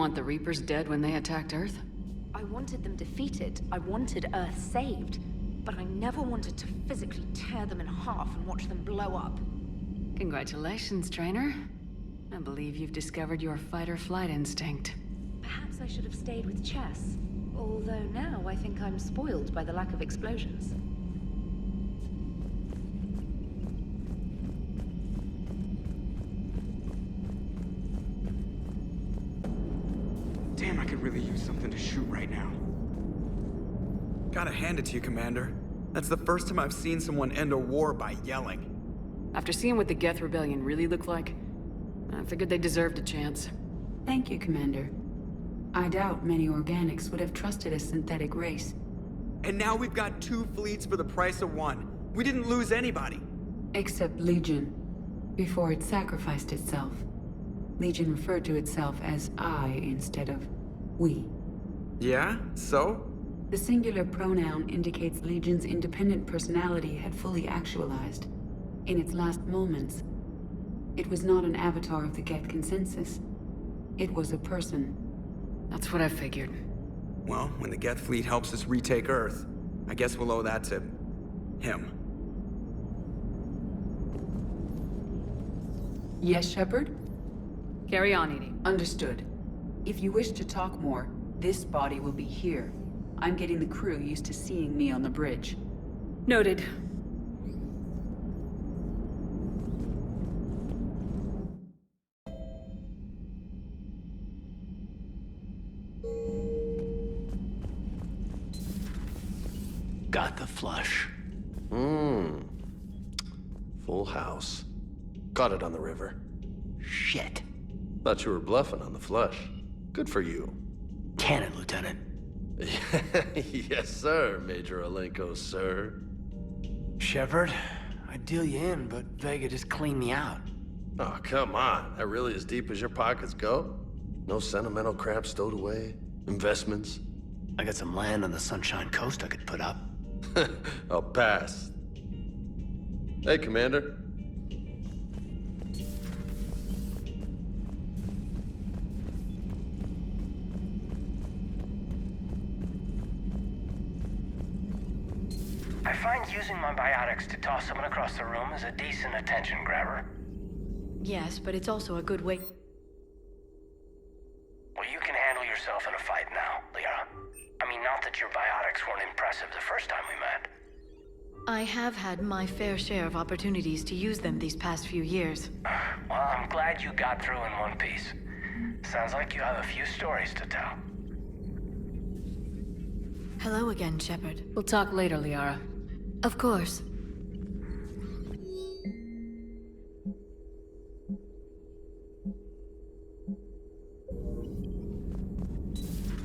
want the Reapers dead when they attacked Earth? I wanted them defeated. I wanted Earth saved. But I never wanted to physically tear them in half and watch them blow up. Congratulations, trainer. I believe you've discovered your fight-or-flight instinct. Perhaps I should have stayed with chess. Although now I think I'm spoiled by the lack of explosions. Damn, I could really use something to shoot right now. Gotta hand it to you, Commander. That's the first time I've seen someone end a war by yelling. After seeing what the Geth Rebellion really looked like, I figured they deserved a chance. Thank you, Commander. I doubt many organics would have trusted a synthetic race. And now we've got 2 fleets for the price of 1. We didn't lose anybody. Except Legion, before it sacrificed itself. Legion referred to itself as I instead of we. Yeah? So? The singular pronoun indicates Legion's independent personality had fully actualized. In its last moments, it was not an avatar of the Geth consensus. It was a person. That's what I figured. Well, when the Geth fleet helps us retake Earth, I guess we'll owe that to him. Yes, Shepard? Carry on, Edie. Understood. If you wish to talk more, this body will be here. I'm getting the crew used to seeing me on the bridge. Noted. Got the flush. Full house. Got it on the river. Shit. Thought you were bluffing on the flush. Good for you. Can it, Lieutenant? Yes, sir, Major Alenko, sir. Shepard, I'd deal you in, but Vega just cleaned me out. Oh, come on. That really as deep as your pockets go? No sentimental crap stowed away? Investments? I got some land on the Sunshine Coast I could put up. I'll pass. Hey, Commander. I find using my biotics to toss someone across the room is a decent attention grabber. Yes, but it's also a good way... Well, you can handle yourself in a fight now, Liara. I mean, not that your biotics weren't impressive the first time we met. I have had my fair share of opportunities to use them these past few years. Well, I'm glad you got through in one piece. Sounds like you have a few stories to tell. Hello again, Shepard. We'll talk later, Liara. Of course.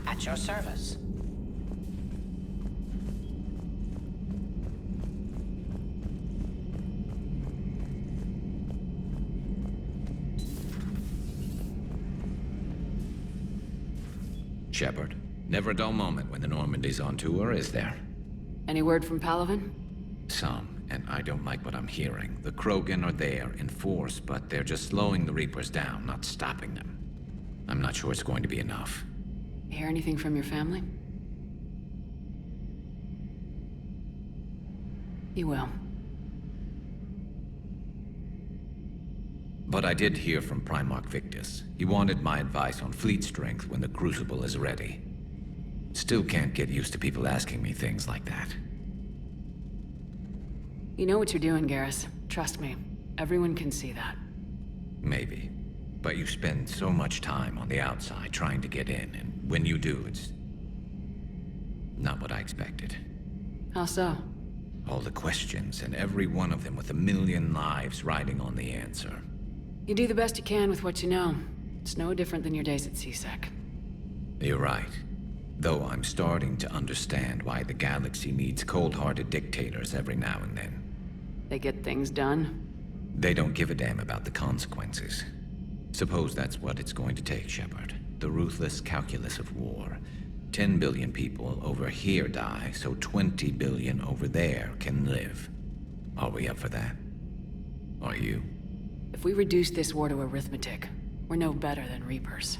At your service. Shepard, never a dull moment when the Normandy's on tour, is there? Any word from Palaven? Some, and I don't like what I'm hearing. The Krogan are there in force, but they're just slowing the Reapers down, not stopping them. I'm not sure it's going to be enough. Hear anything from your family? You will. But I did hear from Primarch Victus. He wanted my advice on fleet strength when the Crucible is ready. Still can't get used to people asking me things like that. You know what you're doing, Garrus. Trust me. Everyone can see that. Maybe. But you spend so much time on the outside trying to get in, and when you do, it's not what I expected. How so? All the questions, and every one of them with a million lives riding on the answer. You do the best you can with what you know. It's no different than your days at CSEC. You're right. Though I'm starting to understand why the galaxy needs cold-hearted dictators every now and then. They get things done. They don't give a damn about the consequences. Suppose that's what it's going to take, Shepard. The ruthless calculus of war. 10 billion people over here die, so 20 billion over there can live. Are we up for that? Are you? If we reduce this war to arithmetic, we're no better than Reapers.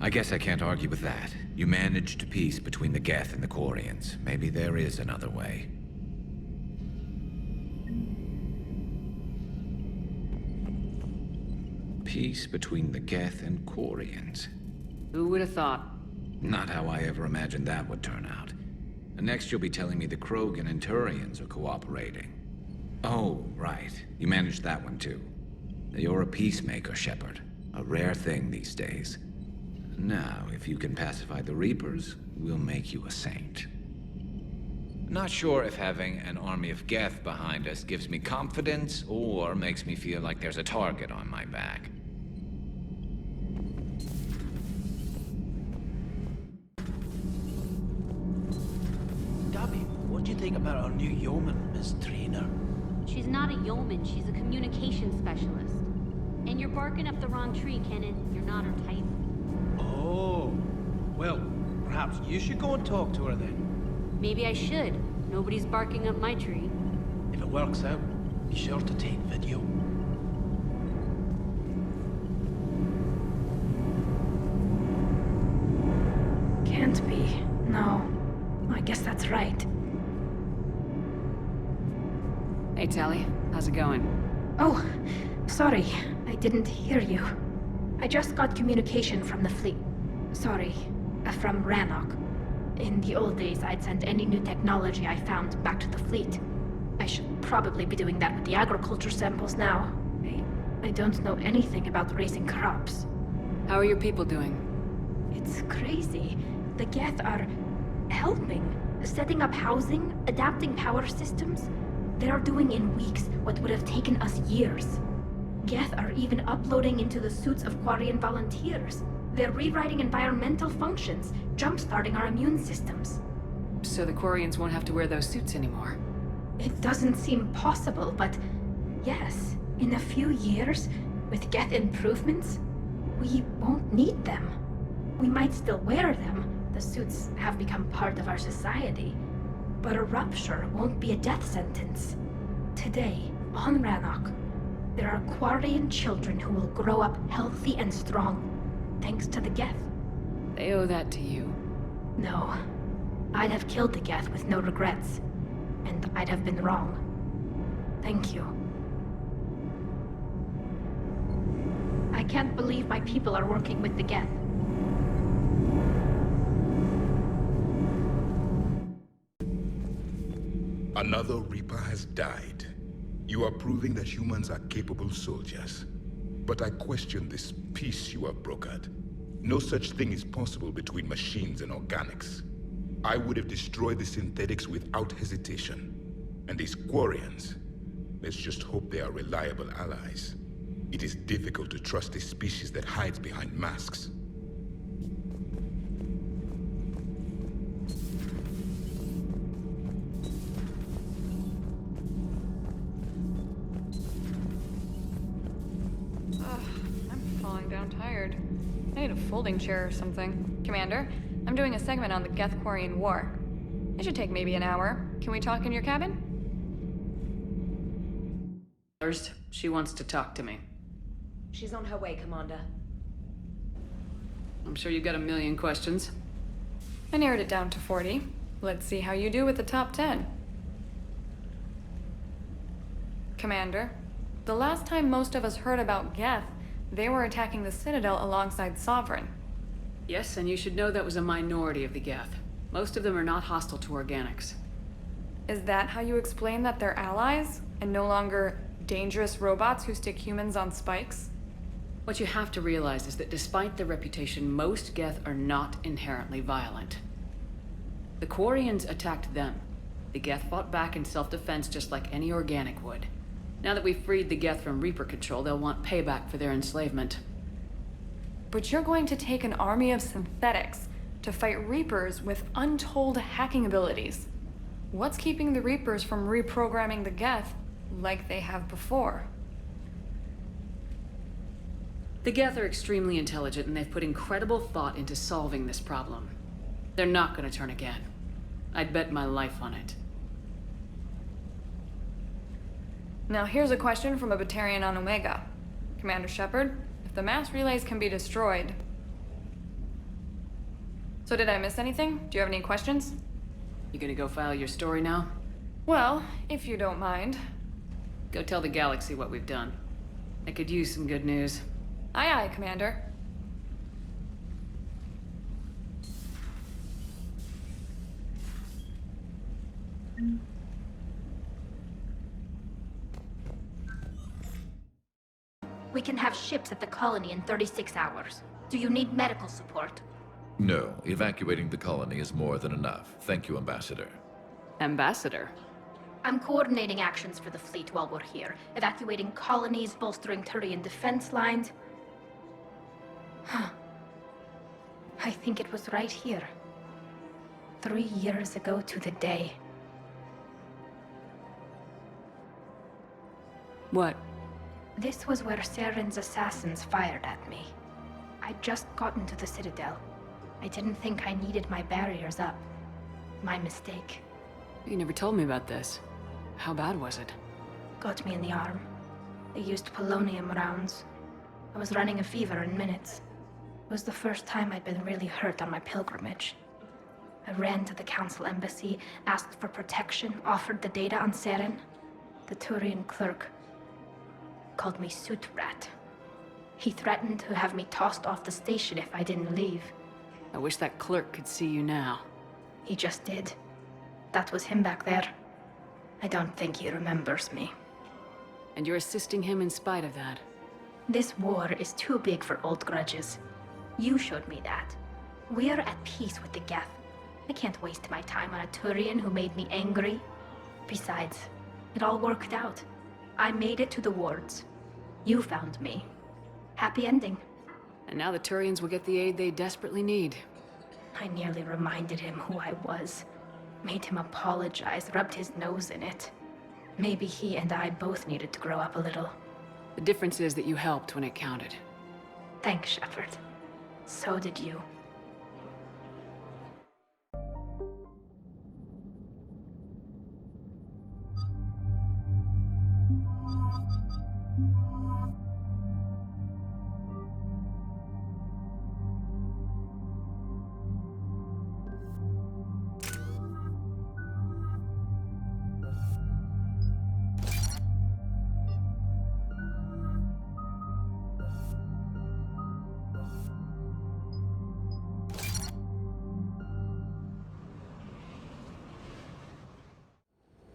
I guess I can't argue with that. You managed peace between the Geth and the Quarians. Maybe there is another way. Peace between the Geth and Quarians. Who would have thought? Not how I ever imagined that would turn out. And next you'll be telling me the Krogan and Turians are cooperating. Oh, right. You managed that one too. You're a peacemaker, Shepard. A rare thing these days. Now, if you can pacify the Reapers, we'll make you a saint. Not sure if having an army of Geth behind us gives me confidence or makes me feel like there's a target on my back. Gabby, what do you think about our new yeoman, Miss Trainer? She's not a yeoman, she's a communication specialist. And you're barking up the wrong tree, Kenan. You're not her type. Oh, well, perhaps you should go and talk to her then. Maybe I should. Nobody's barking up my tree. If it works out, be sure to take video. Can't be. No. I guess that's right. Hey, Tali. How's it going? Oh, sorry. I didn't hear you. I just got communication from the fleet. Sorry, from Rannoch. In the old days, I'd send any new technology I found back to the fleet. I should probably be doing that with the agriculture samples now. I don't know anything about raising crops. How are your people doing? It's crazy. The Geth are helping, setting up housing, adapting power systems. They are doing in weeks what would have taken us years. Geth are even uploading into the suits of Quarian volunteers. They're rewriting environmental functions, jump-starting our immune systems. So the Quarians won't have to wear those suits anymore. It doesn't seem possible, but yes, in a few years, with Geth improvements, we won't need them. We might still wear them. The suits have become part of our society. But a rupture won't be a death sentence. Today, on Rannoch, there are Quarian children who will grow up healthy and strong, thanks to the Geth. They owe that to you. No. I'd have killed the Geth with no regrets. And I'd have been wrong. Thank you. I can't believe my people are working with the Geth. Another Reaper has died. You are proving that humans are capable soldiers. But I question this peace you have brokered. No such thing is possible between machines and organics. I would have destroyed the synthetics without hesitation. And these Quarians, let's just hope they are reliable allies. It is difficult to trust a species that hides behind masks. I'm falling down tired. I need a folding chair or something. Commander, I'm doing a segment on the Geth-Quarian War. It should take maybe an hour. Can we talk in your cabin? First, she wants to talk to me. She's on her way, Commander. I'm sure you've got a million questions. I narrowed it down to 40. Let's see how you do with the top 10. Commander, the last time most of us heard about Geth, they were attacking the Citadel alongside Sovereign. Yes, and you should know that was a minority of the Geth. Most of them are not hostile to organics. Is that how you explain that they're allies, and no longer dangerous robots who stick humans on spikes? What you have to realize is that despite their reputation, most Geth are not inherently violent. The Quarians attacked them. The Geth fought back in self-defense just like any organic would. Now that we've freed the Geth from Reaper control, they'll want payback for their enslavement. But you're going to take an army of synthetics to fight Reapers with untold hacking abilities. What's keeping the Reapers from reprogramming the Geth like they have before? The Geth are extremely intelligent, and they've put incredible thought into solving this problem. They're not going to turn again. I'd bet my life on it. Now here's a question from a Batarian on Omega. Commander Shepard, if the mass relays can be destroyed, So did I miss anything? Do you have any questions? You gonna go file your story now? Well, if you don't mind. Go tell the galaxy what we've done. I could use some good news. Aye aye, Commander. We can have ships at the colony in 36 hours. Do you need medical support? No, evacuating the colony is more than enough. Thank you, Ambassador. Ambassador? I'm coordinating actions for the fleet while we're here. Evacuating colonies, bolstering Turian defense lines. I think it was right here. 3 years ago to the day. What? This was where Saren's assassins fired at me. I'd just gotten to the Citadel. I didn't think I needed my barriers up. My mistake. You never told me about this. How bad was it? Got me in the arm. They used polonium rounds. I was running a fever in minutes. It was the first time I'd been really hurt on my pilgrimage. I ran to the Council embassy, asked for protection, offered the data on Saren. The Turian clerk called me Soot Rat. He threatened to have me tossed off the station if I didn't leave. I wish that clerk could see you now. He just did. That was him back there. I don't think he remembers me. And you're assisting him in spite of that. This war is too big for old grudges. You showed me that. We are at peace with the Geth. I can't waste my time on a Turian who made me angry. Besides, it all worked out. I made it to the wards. You found me. Happy ending. And now the Turians will get the aid they desperately need. I nearly reminded him who I was. Made him apologize, rubbed his nose in it. Maybe he and I both needed to grow up a little. The difference is that you helped when it counted. Thanks, Shepard. So did you.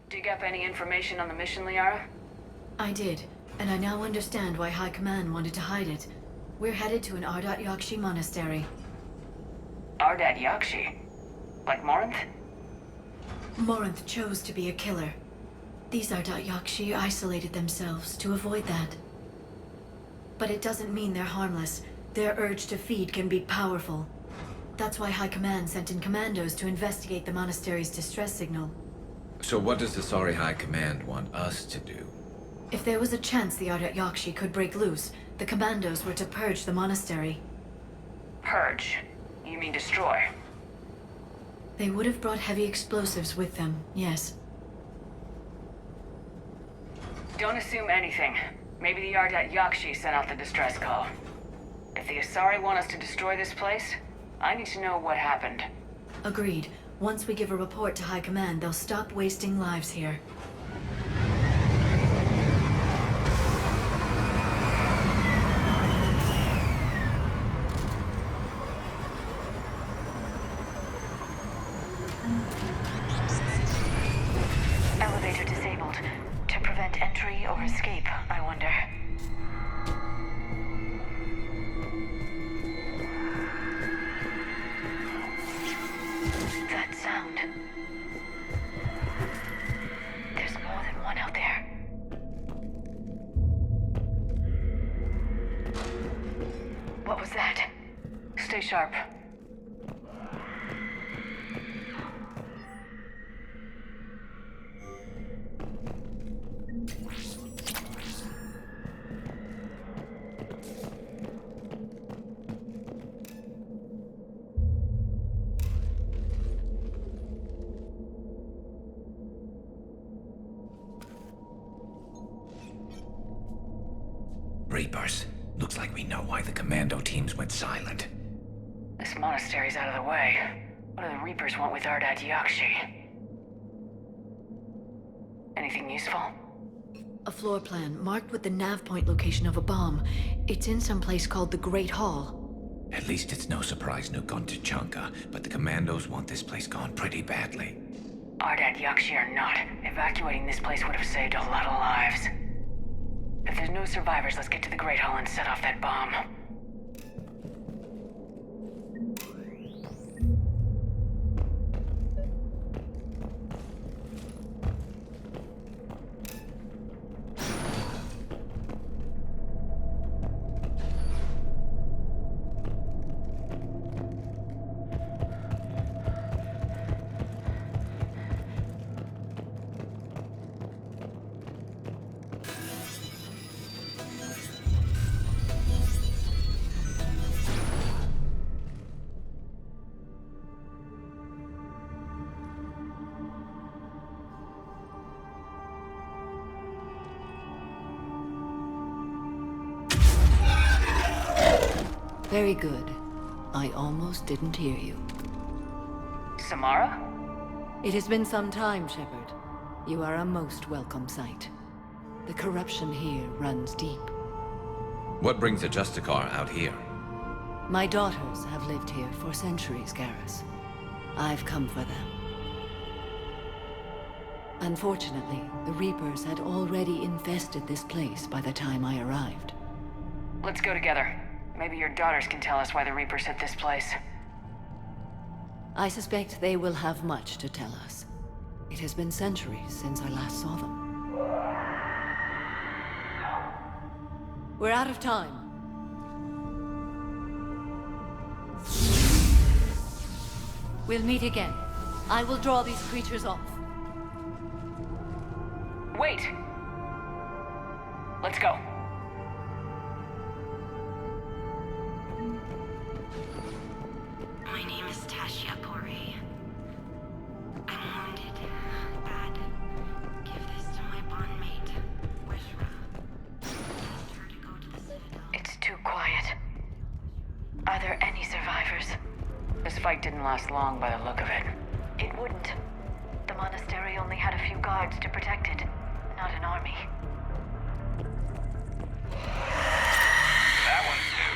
Dig up any information on the mission, Liara? I did, and I now understand why High Command wanted to hide it. We're headed to an Ardat Yakshi monastery. Ardat Yakshi? Like Morinth? Morinth chose to be a killer. These Ardat Yakshi isolated themselves to avoid that. But it doesn't mean they're harmless. Their urge to feed can be powerful. That's why High Command sent in commandos to investigate the monastery's distress signal. So what does the Asari High Command want us to do? If there was a chance the Ardat Yakshi could break loose, the commandos were to purge the monastery. Purge? You mean destroy? They would have brought heavy explosives with them, yes. Don't assume anything. Maybe the Ardat Yakshi sent out the distress call. If the Asari want us to destroy this place, I need to know what happened. Agreed. Once we give a report to High Command, they'll stop wasting lives here. Elevator disabled. To prevent entry or escape, I wonder. That sound. There's more than one out there. What was that? Stay sharp. Reapers. Looks like we know why the commando teams went silent. This this monastery's out of the way, what do the Reapers want with Ardat Yakshi? Anything useful? A floor plan marked with the nav point location of a bomb. It's in some place called the Great Hall. At least it's no surprise Nuke on Tuchanka, but the Commandos want this place gone pretty badly. Ardat Yakshi or not, evacuating this place would have saved a lot of lives. If there's no survivors, let's get to the Great Hall and set off that bomb. Very good. I almost didn't hear you. Samara? It has been some time, Shepard. You are a most welcome sight. The corruption here runs deep. What brings a Justicar out here? My daughters have lived here for centuries, Garrus. I've come for them. Unfortunately, the Reapers had already infested this place by the time I arrived. Let's go together. Maybe your daughters can tell us why the Reapers hit this place. I suspect they will have much to tell us. It has been centuries since I last saw them. We're out of time. We'll meet again. I will draw these creatures off. Wait! Let's go. My name is Tasha Pori. I'm wounded. Bad. Give this to my bondmate, Wishra. Asked her to go to the Citadel. It's too quiet. Are there any survivors? This fight didn't last long by the look of it. It wouldn't. The monastery only had a few guards to protect it, not an army. That one's new.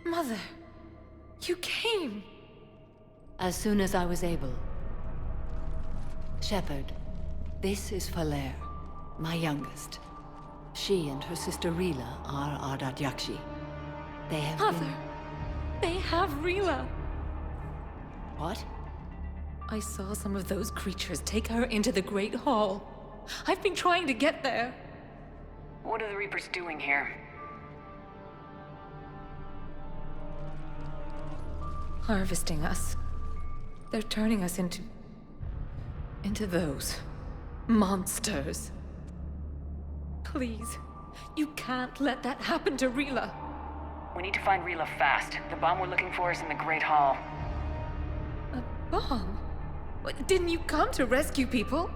Mother, you came. As soon as I was able. Shepard, this is Falere, my youngest. She and her sister Rila are Ardat Yakshi. They have Mother, they have Rila. What? I saw some of those creatures take her into the Great Hall. I've been trying to get there. What are the Reapers doing here? Harvesting us. They're turning us into those monsters. Please, you can't let that happen to Rila. We need to find Rila fast. The bomb we're looking for is in the Great Hall. A bomb? What, didn't you come to rescue people?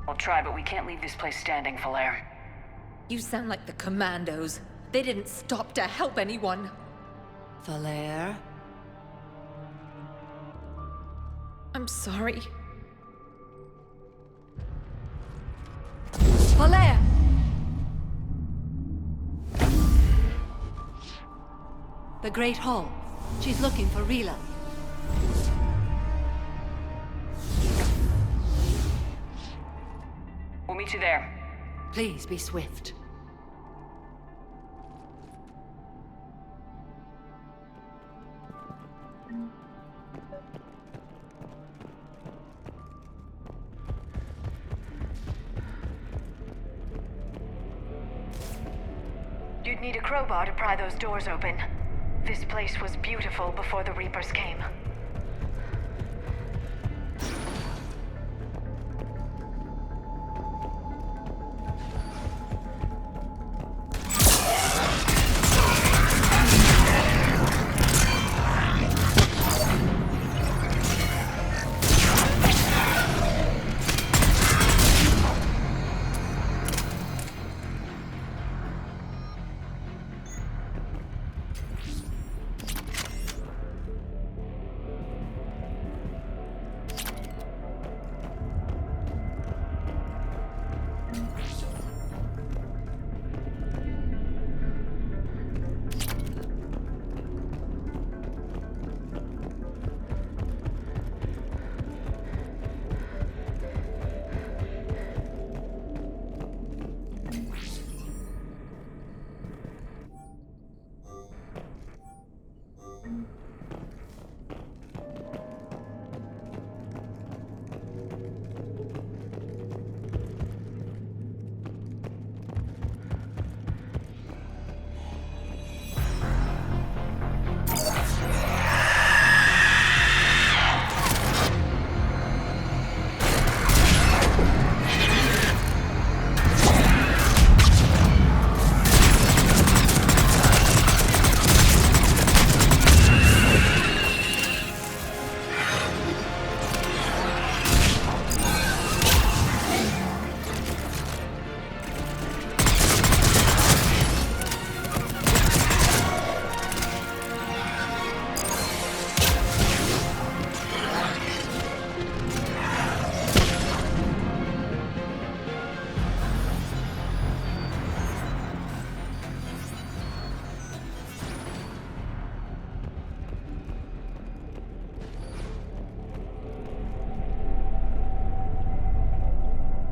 We'll try, but we can't leave this place standing, Falere. You sound like the Commandos. They didn't stop to help anyone. Falere? I'm sorry. Valea! The Great Hall. She's looking for Rila. We'll meet you there. Please be swift. You'd need a crowbar to pry those doors open. This place was beautiful before the Reapers came.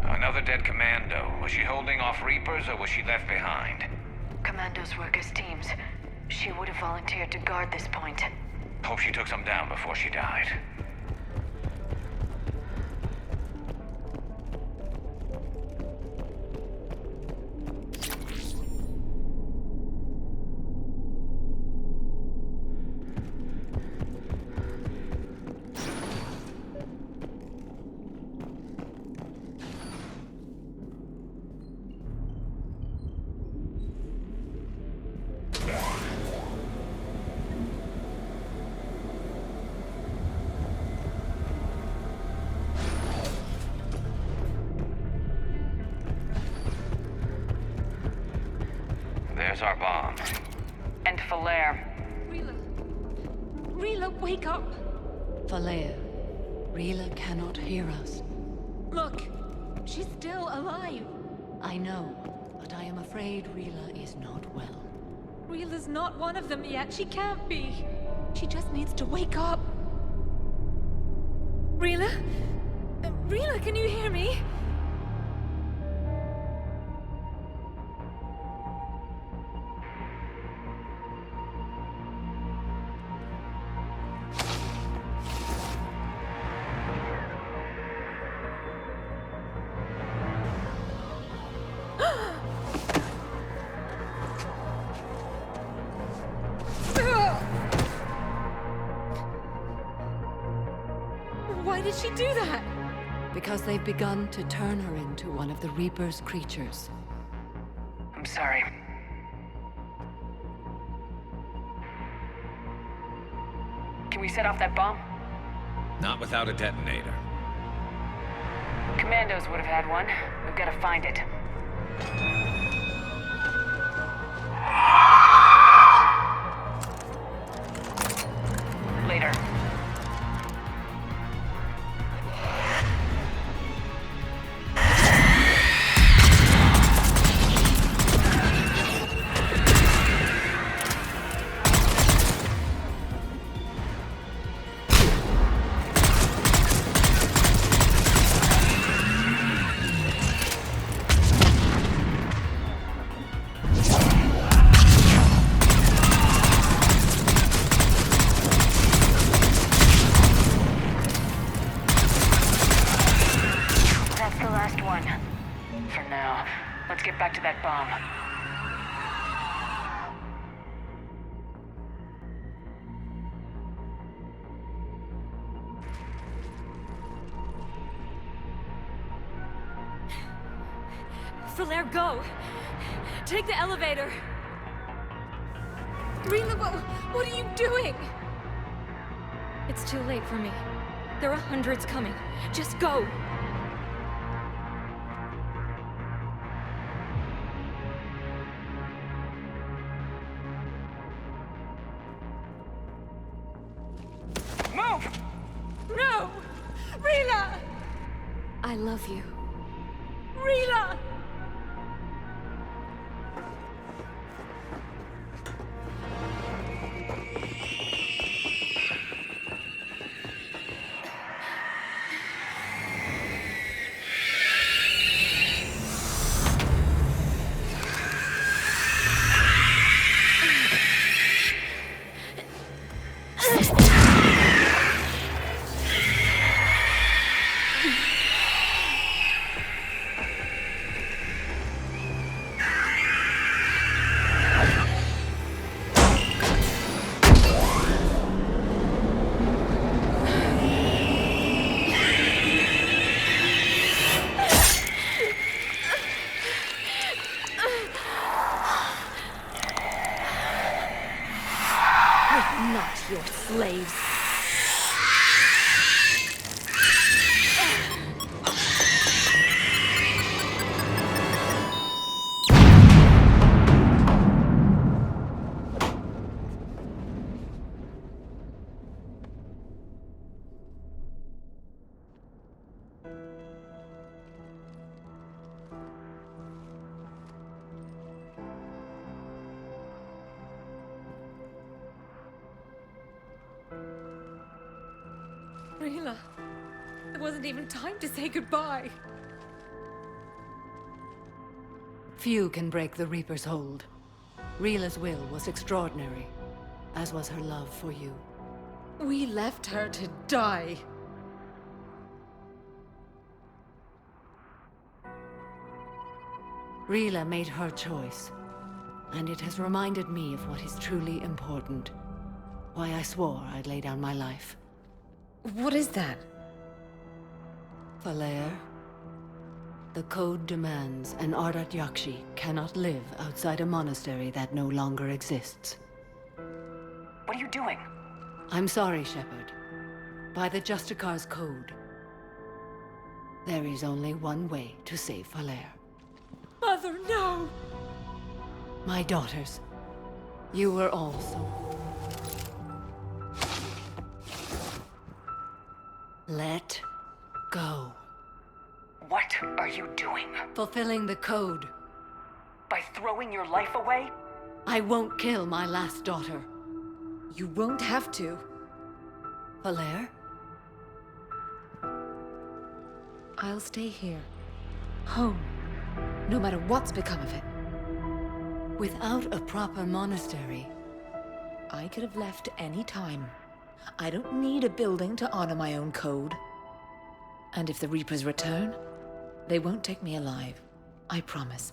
Another dead commando. Was she holding off Reapers or was she left behind? Commandos work as teams. She would have volunteered to guard this point. Hope she took some down before she died. There's our bomb. And Falere. Rila, wake up! Valea, Rila cannot hear us. Look, she's still alive. I know, but I am afraid Rila is not well. Rila's not one of them yet. She can't be. She just needs to wake up. Rila? Rila, can you hear me? Why did she do that? Because they've begun to turn her into one of the Reaper's creatures. I'm sorry. Can we set off that bomb? Not without a detonator. Commandos would have had one. We've got to find it. Later. back to that bomb. Falaire, go! Take the elevator! Rila, what are you doing? It's too late for me. There are hundreds coming. Just go! Move! No! Rila! I love you. Rila! Not your slaves. Rila, there wasn't even time to say goodbye. Few can break the Reaper's hold. Rila's will was extraordinary, as was her love for you. We left her to die. Rila made her choice, and it has reminded me of what is truly important. Why I swore I'd lay down my life. What is that? Falaire, the code demands an Ardat Yakshi cannot live outside a monastery that no longer exists. What are you doing? I'm sorry, Shepard. By the Justicar's code, there is only one way to save Falaire. Mother, no! My daughters, you were also. Let go. What are you doing? Fulfilling the code. By throwing your life away? I won't kill my last daughter. You won't have to. Falaire? I'll stay here. Home. No matter what's become of it. Without a proper monastery, I could have left any time. I don't need a building to honor my own code. And if the Reapers return, they won't take me alive. I promise.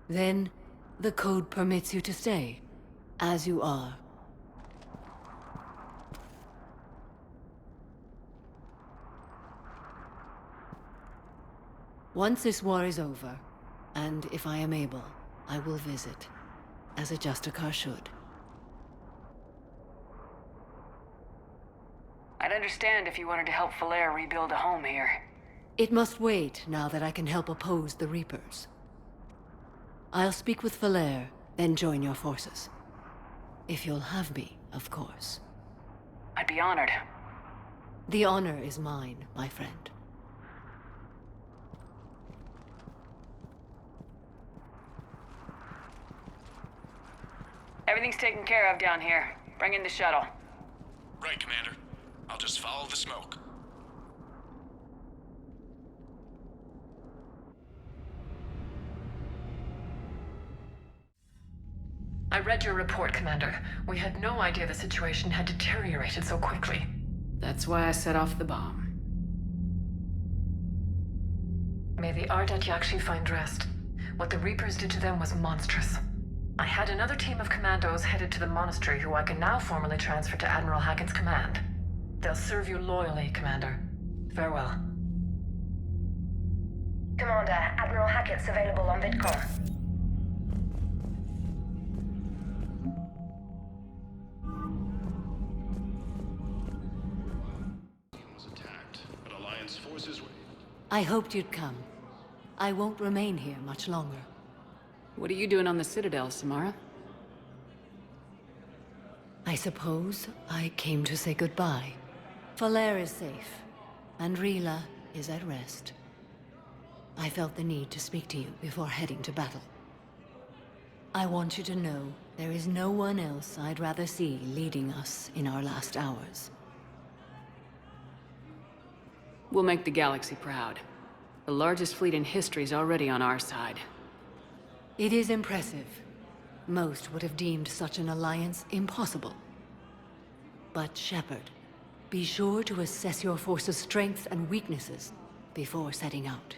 Then, the code permits you to stay, as you are. Once this war is over, and if I am able, I will visit, as a Justicar should. I'd understand if you wanted to help Falaire rebuild a home here. It must wait now that I can help oppose the Reapers. I'll speak with Falaire, then join your forces. If you'll have me, of course. I'd be honored. The honor is mine, my friend. Everything's taken care of down here. Bring in the shuttle. Right, Commander. I'll just follow the smoke. I read your report, Commander. We had no idea the situation had deteriorated so quickly. That's why I set off the bomb. May the Ardat Yakshi find rest. What the Reapers did to them was monstrous. I had another team of commandos headed to the monastery who I can now formally transfer to Admiral Hackett's command. They'll serve you loyally, Commander. Farewell. Commander, Admiral Hackett's available on VidCom. I hoped you'd come. I won't remain here much longer. What are you doing on the Citadel, Samara? I suppose I came to say goodbye. Falere is safe, and Rila is at rest. I felt the need to speak to you before heading to battle. I want you to know there is no one else I'd rather see leading us in our last hours. We'll make the galaxy proud. The largest fleet in history is already on our side. It is impressive. Most would have deemed such an alliance impossible. But Shepard, be sure to assess your force's strengths and weaknesses before setting out.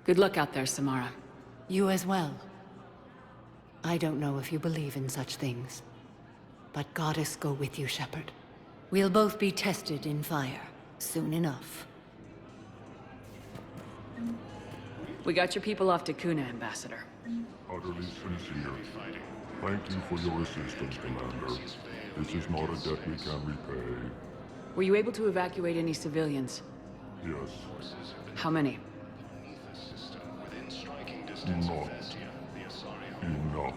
Good luck out there, Samara. You as well. I don't know if you believe in such things, but Goddess go with you, Shepard. We'll both be tested in fire, soon enough. We got your people off to Kuna, Ambassador. Utterly sincere. Thank you for your assistance, Commander. This is not a debt we can repay. Were you able to evacuate any civilians? Yes. How many? Not enough.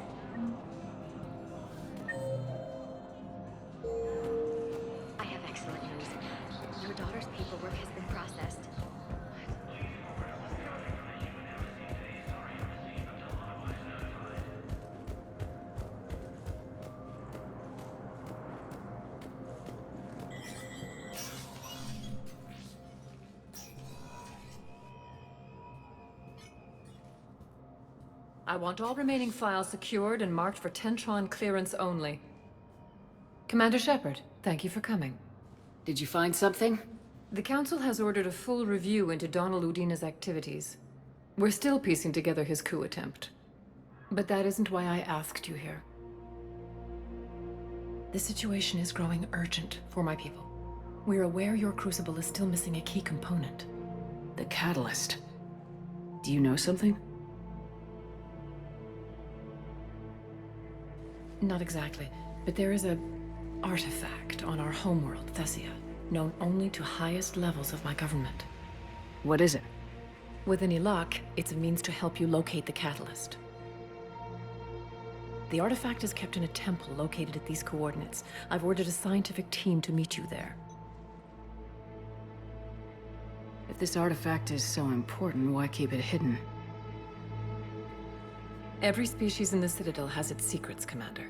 I have excellent news. Your daughter's paperwork has been processed. I want all remaining files secured and marked for Tentron clearance only. Commander Shepard, thank you for coming. Did you find something? The Council has ordered a full review into Donald Udina's activities. We're still piecing together his coup attempt. But that isn't why I asked you here. The situation is growing urgent for my people. We're aware your crucible is still missing a key component. The catalyst. Do you know something? Not exactly, but there is a artifact on our homeworld, Thessia, known only to highest levels of my government. What is it? With any luck, it's a means to help you locate the catalyst. The artifact is kept in a temple located at these coordinates. I've ordered a scientific team to meet you there. If this artifact is so important, why keep it hidden? Every species in the Citadel has its secrets, Commander.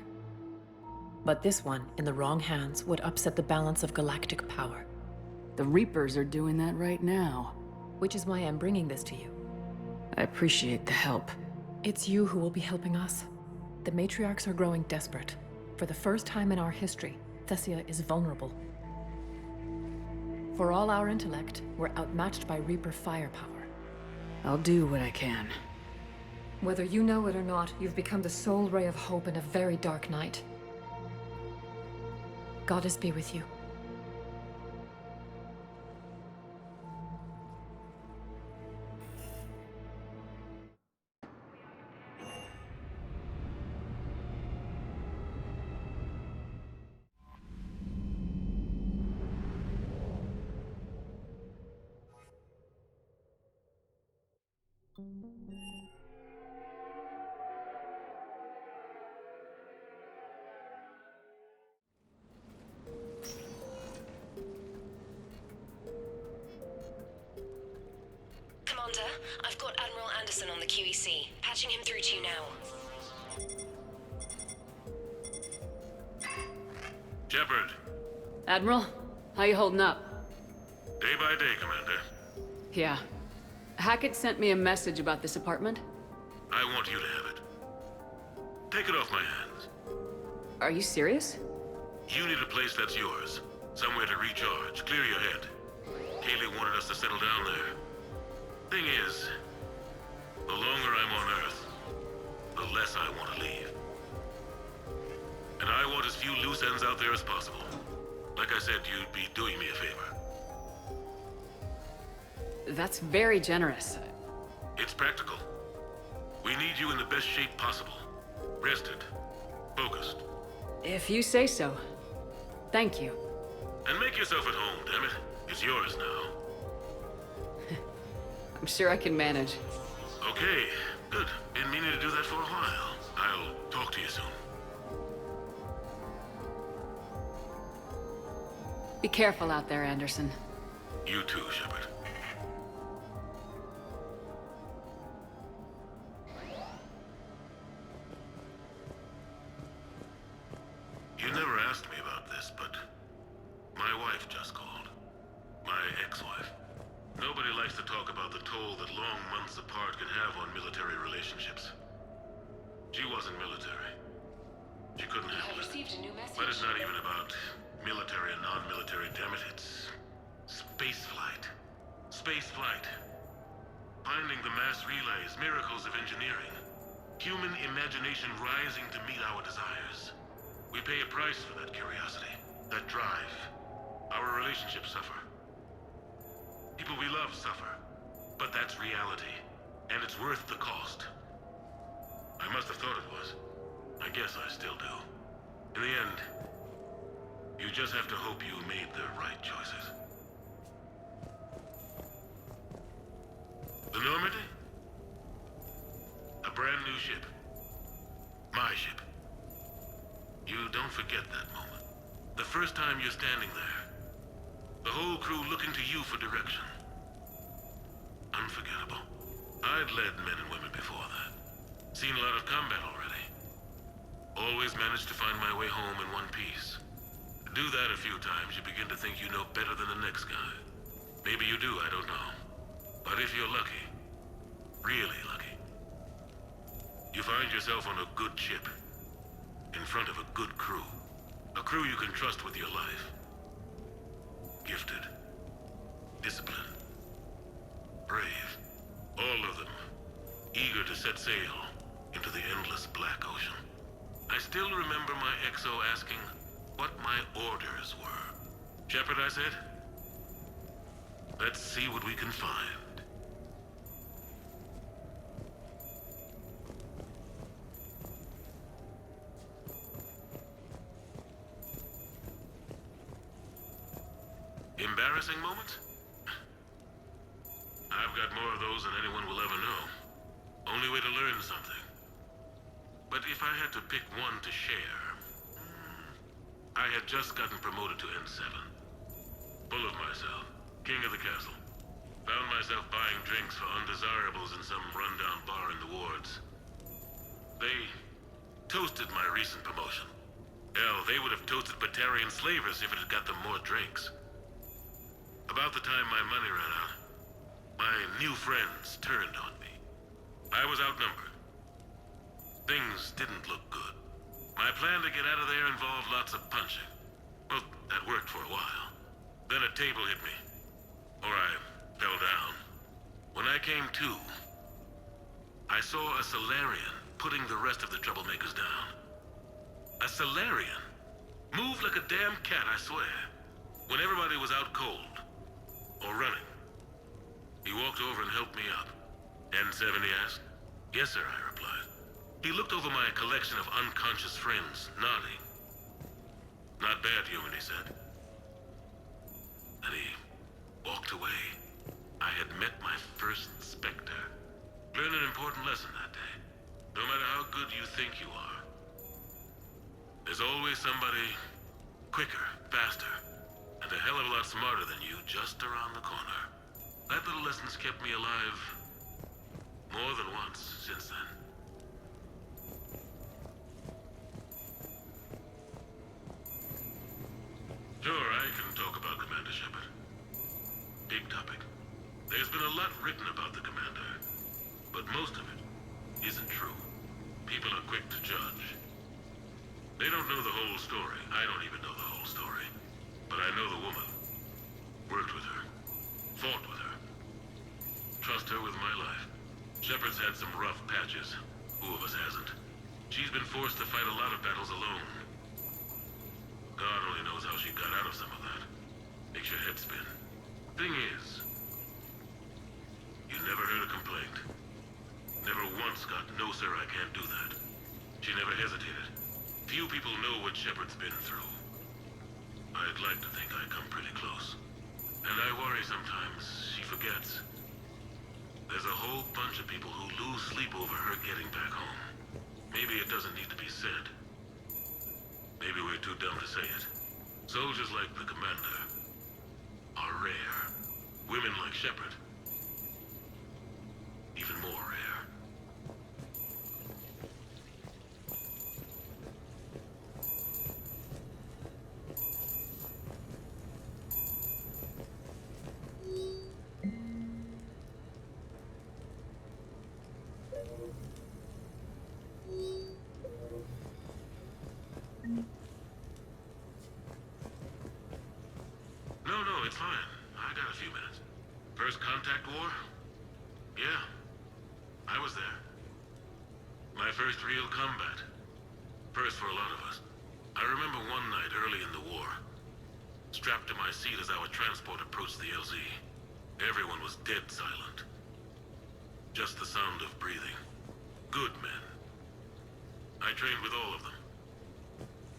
But this one, in the wrong hands, would upset the balance of galactic power. The Reapers are doing that right now. Which is why I'm bringing this to you. I appreciate the help. It's you who will be helping us. The matriarchs are growing desperate. For the first time in our history, Thessia is vulnerable. For all our intellect, we're outmatched by Reaper firepower. I'll do what I can. Whether you know it or not, you've become the sole ray of hope in a very dark night. Goddess be with you. Commander, I've got Admiral Anderson on the QEC. Patching him through to you now. Shepard. Admiral, how you holding up? Day by day, Commander. Yeah. Hackett sent me a message about this apartment. I want you to have it. Take it off my hands. Are you serious? You need a place that's yours. Somewhere to recharge. Clear your head. Kaylee wanted us to settle down there. Thing is, the longer I'm on Earth, the less I want to leave. And I want as few loose ends out there as possible. Like I said, you'd be doing me a favor. That's very generous. It's practical. We need you in the best shape possible. Rested. Focused. If you say so. Thank you. And make yourself at home, damn it. It's yours now. I'm sure I can manage. Okay, good. Been meaning to do that for a while. I'll talk to you soon. Be careful out there, Anderson. You too, Shepard. You never asked me about this, but my wife just called. My ex-wife. Nobody likes to talk about the toll that long months apart can have on military relationships. She wasn't military. She couldn't handle it. Received a new message. But it's not even about military and non-military, damn it. It's space flight. Space flight. Finding the mass relays, miracles of engineering. Human imagination rising to meet our desires. We pay a price for that curiosity, that drive. Our relationships suffer. People we love suffer. But that's reality. And it's worth the cost. I must have thought it was. I guess I still do. In the end, you just have to hope you made the right choices. The Normandy? A brand new ship. My ship. You don't forget that moment. The first time you're standing there. The whole crew looking to you for direction. Unforgettable. I'd led men and women before that. Seen a lot of combat already. Always managed to find my way home in one piece. Do that a few times, you begin to think you know better than the next guy. Maybe you do, I don't know. But if you're lucky, really lucky, you find yourself on a good ship, in front of a good crew. A crew you can trust with your life. Gifted. Disciplined. Brave. All of them. Eager to set sail into the endless black ocean. I still remember my XO asking what my orders were. Shepard, I said, let's see what we can find. Embarrassing moments? I've got more of those than anyone will ever know. Only way to learn something. But if I had to pick one to share, I had just gotten promoted to N7. Full of myself, king of the castle. Found myself buying drinks for undesirables in some rundown bar in the wards. They toasted my recent promotion. Hell, they would have toasted Batarian slavers if it had got them more drinks. About the time my money ran out, my new friends turned on me. I was outnumbered. Things didn't look good. My plan to get out of there involved lots of punching. Well, that worked for a while. Then a table hit me. Or I fell down. When I came to, I saw a Salarian putting the rest of the troublemakers down. A Salarian? Moved like a damn cat, I swear. When everybody was out cold. Or running. He walked over and helped me up. N7, he asked. Yes, sir, I replied. He looked over my collection of unconscious friends, nodding. Not bad, human, he said. Then he walked away. I had met my first Spectre. Learned an important lesson that day. No matter how good you think you are, there's always somebody quicker, faster, and a hell of a lot smarter than you just around the corner. That little lesson's kept me alive more than once since then. Sure, I can talk about Commander Shepard. Big topic. There's been a lot written about the Commander, but most of it isn't true. People are quick to judge. They don't know the whole story. I don't even know the whole story. But I know She's been forced to fight a lot of battles alone. God only knows how she got out of some of that. Makes your head spin. Thing is, you never heard a complaint. Never once got, "No, sir, I can't do that." She never hesitated. Few people know what Shepard's been through. I'd like to think I come pretty close. And I worry sometimes she forgets. There's a whole bunch of people who lose sleep over her getting back home. Maybe it doesn't need to be said. Maybe we're too dumb to say it. Soldiers like the Commander are rare. Women like Shepard, even more rare. No, it's fine. I got a few minutes. First contact war? Yeah. I was there. My first real combat. First for a lot of us. I remember one night early in the war, strapped to my seat as our transport approached the LZ. Everyone was dead silent. Just the sound of breathing. Good men. I trained with all of them.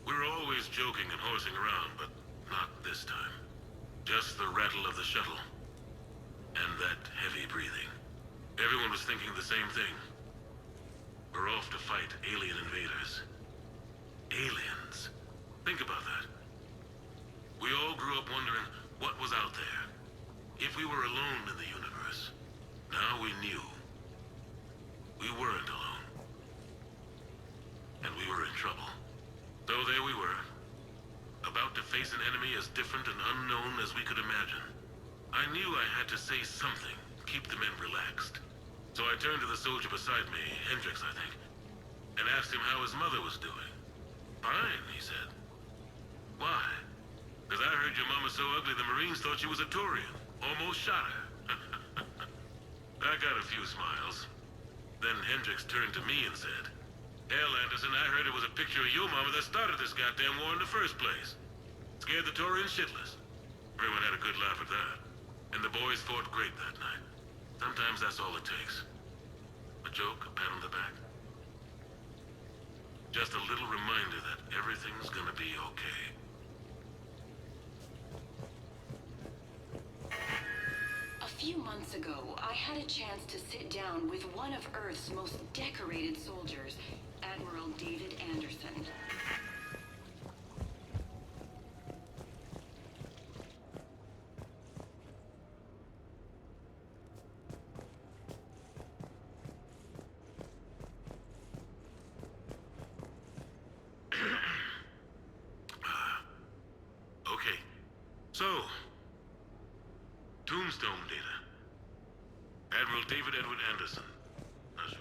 We were always joking and horsing around, but not this time. Just the rattle of the shuttle. And that heavy breathing. Everyone was thinking the same thing. We're off to fight alien invaders. Aliens. Think about that. We all grew up wondering what was out there. If we were alone in the universe. Now we knew. We weren't alone. And we were in trouble. So there we were. About to face an enemy as different and unknown as we could imagine. I knew I had to say something, keep the men relaxed. So I turned to the soldier beside me, Hendricks, I think, and asked him how his mother was doing. Fine, he said. Why? Because I heard your mama's so ugly the Marines thought she was a Turian. Almost shot her. I got a few smiles. Then Hendricks turned to me and said, "Hell, Anderson, I heard it was a picture of your mama that started this goddamn war in the first place. Scared the Turians shitless." Everyone had a good laugh at that. And the boys fought great that night. Sometimes that's all it takes. A joke, a pat on the back. Just a little reminder that everything's gonna be okay. A few months ago, I had a chance to sit down with one of Earth's most decorated soldiers, Admiral David Anderson. Okay. So, Tombstone data. Admiral David Edward Anderson. Not sure